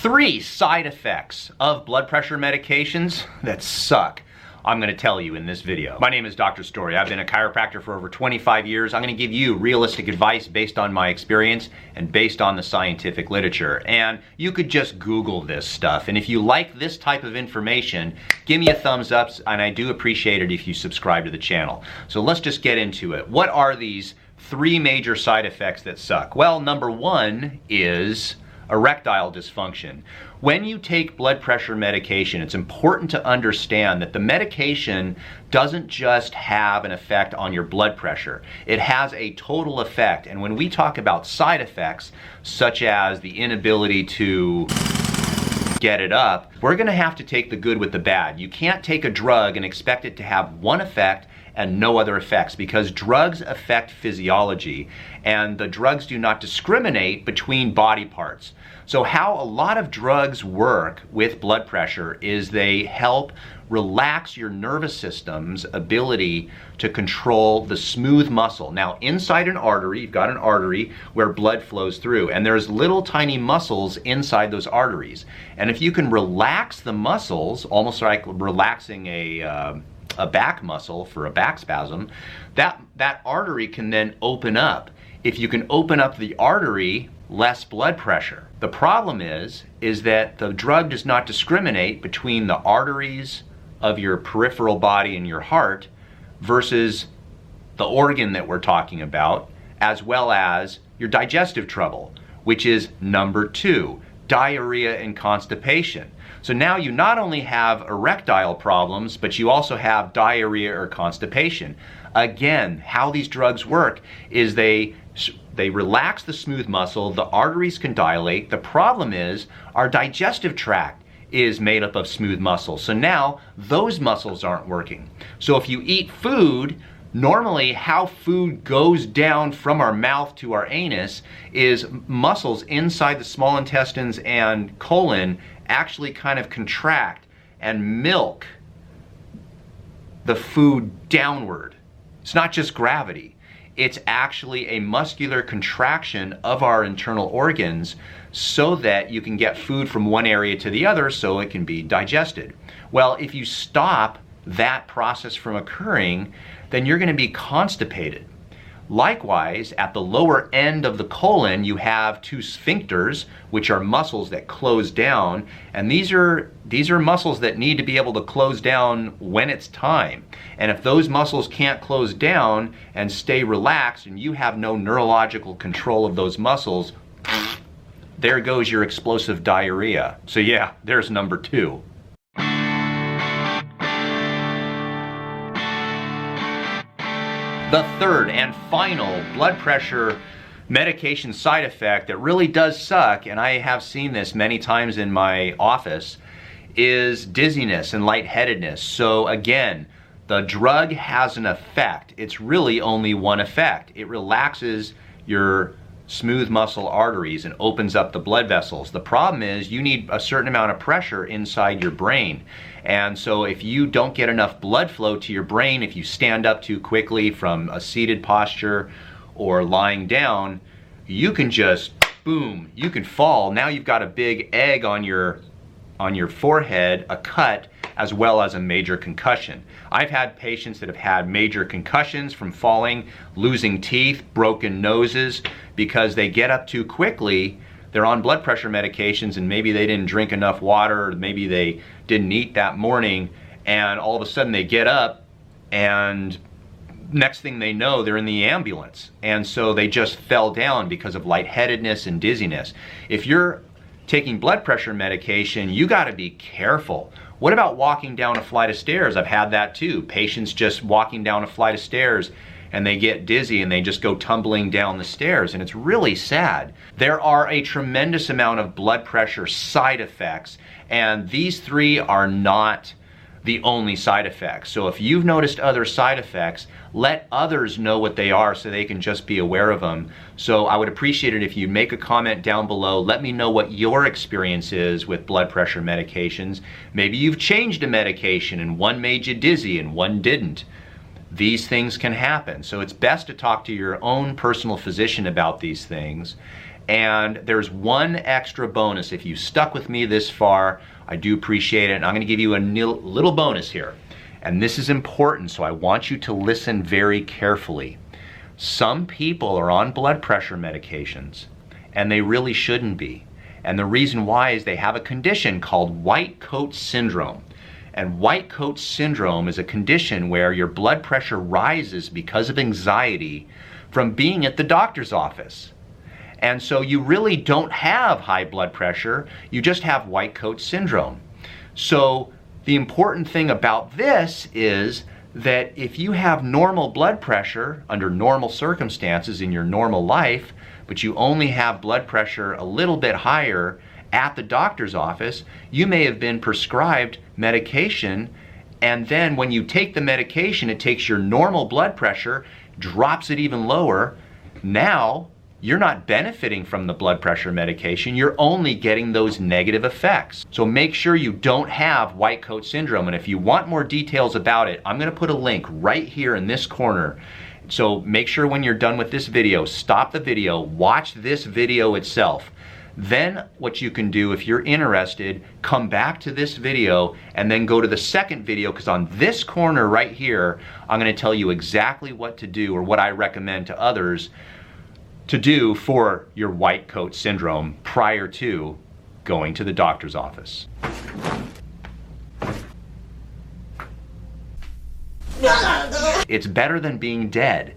3 side effects of blood pressure medications that suck. I'm going to tell you in this video. My name is Dr. Story. I've been a chiropractor for over 25 years. I'm going to give you realistic advice based on my experience and based on the scientific literature. And you could just Google this stuff. And if you like this type of information, give me a thumbs up, and I do appreciate it if you subscribe to the channel. So let's just get into it. What are these 3 major side effects that suck? Well, number 1 is erectile dysfunction. When you take blood pressure medication, it's important to understand that the medication doesn't just have an effect on your blood pressure. It has a total effect. And when we talk about side effects, such as the inability to get it up, we're going to have to take the good with the bad. You can't take a drug and expect it to have one effect and no other effects, because drugs affect physiology and the drugs do not discriminate between body parts. So how a lot of drugs work with blood pressure is they help relax your nervous system's ability to control the smooth muscle. Now, inside an artery, you've got an artery where blood flows through, and there's little tiny muscles inside those arteries. And if you can relax the muscles, almost like relaxing a back muscle for a back spasm, that artery can then open up. If you can open up the artery, less blood pressure. The problem is that the drug does not discriminate between the arteries of your peripheral body and your heart versus the organ that we're talking about, as well as your digestive trouble, which is number 2, diarrhea and constipation. So now you not only have erectile problems, but you also have diarrhea or constipation. Again, how these drugs work is they relax the smooth muscle, the arteries can dilate. The problem is our digestive tract is made up of smooth muscle. So now those muscles aren't working. So if you eat food, normally how food goes down from our mouth to our anus is muscles inside the small intestines and colon actually kind of contract and milk the food downward. It's not just gravity. It's actually a muscular contraction of our internal organs so that you can get food from one area to the other so it can be digested. Well, if you stop that process from occurring, then you're going to be constipated. Likewise, at the lower end of the colon, you have 2 sphincters, which are muscles that close down, and these are muscles that need to be able to close down when it's time. And if those muscles can't close down and stay relaxed, and you have no neurological control of those muscles, there goes your explosive diarrhea. So yeah, there's number 2. The third and final blood pressure medication side effect that really does suck, and I have seen this many times in my office, is dizziness and lightheadedness. So again, the drug has an effect. It's really only one effect. It relaxes your smooth muscle arteries and opens up the blood vessels. The problem is you need a certain amount of pressure inside your brain. And so if you don't get enough blood flow to your brain, if you stand up too quickly from a seated posture or lying down, you can just, boom, you can fall. Now you've got a big egg on your forehead, a cut, as well as a major concussion. I've had patients that have had major concussions from falling, losing teeth, broken noses, because they get up too quickly. They're on blood pressure medications and maybe they didn't drink enough water, or maybe they didn't eat that morning, and all of a sudden they get up and next thing they know, they're in the ambulance. And so they just fell down because of lightheadedness and dizziness. If you're taking blood pressure medication, you got to be careful. What about walking down a flight of stairs? I've had that too. Patients just walking down a flight of stairs and they get dizzy and they just go tumbling down the stairs, and it's really sad. There are a tremendous amount of blood pressure side effects, and these 3 are not the only side effects. So if you've noticed other side effects, let others know what they are so they can just be aware of them. So I would appreciate it if you make a comment down below. Let me know what your experience is with blood pressure medications. Maybe you've changed a medication and one made you dizzy and one didn't. These things can happen. So it's best to talk to your own personal physician about these things And there's one extra bonus. If you stuck with me this far, I do appreciate it. And I'm gonna give you a little bonus here. And this is important, so I want you to listen very carefully. Some people are on blood pressure medications, and they really shouldn't be. And the reason why is they have a condition called white coat syndrome. And white coat syndrome is a condition where your blood pressure rises because of anxiety from being at the doctor's office. And so you really don't have high blood pressure, you just have white coat syndrome. So the important thing about this is that if you have normal blood pressure under normal circumstances in your normal life, but you only have blood pressure a little bit higher at the doctor's office, you may have been prescribed medication, and then when you take the medication, it takes your normal blood pressure, drops it even lower. Now, you're not benefiting from the blood pressure medication, you're only getting those negative effects. So make sure you don't have white coat syndrome, and if you want more details about it, I'm gonna put a link right here in this corner. So make sure when you're done with this video, stop the video, watch this video itself. Then what you can do, if you're interested, come back to this video and then go to the second video, because on this corner right here, I'm gonna tell you exactly what to do, or what I recommend to others to do for your white coat syndrome prior to going to the doctor's office. It's better than being dead.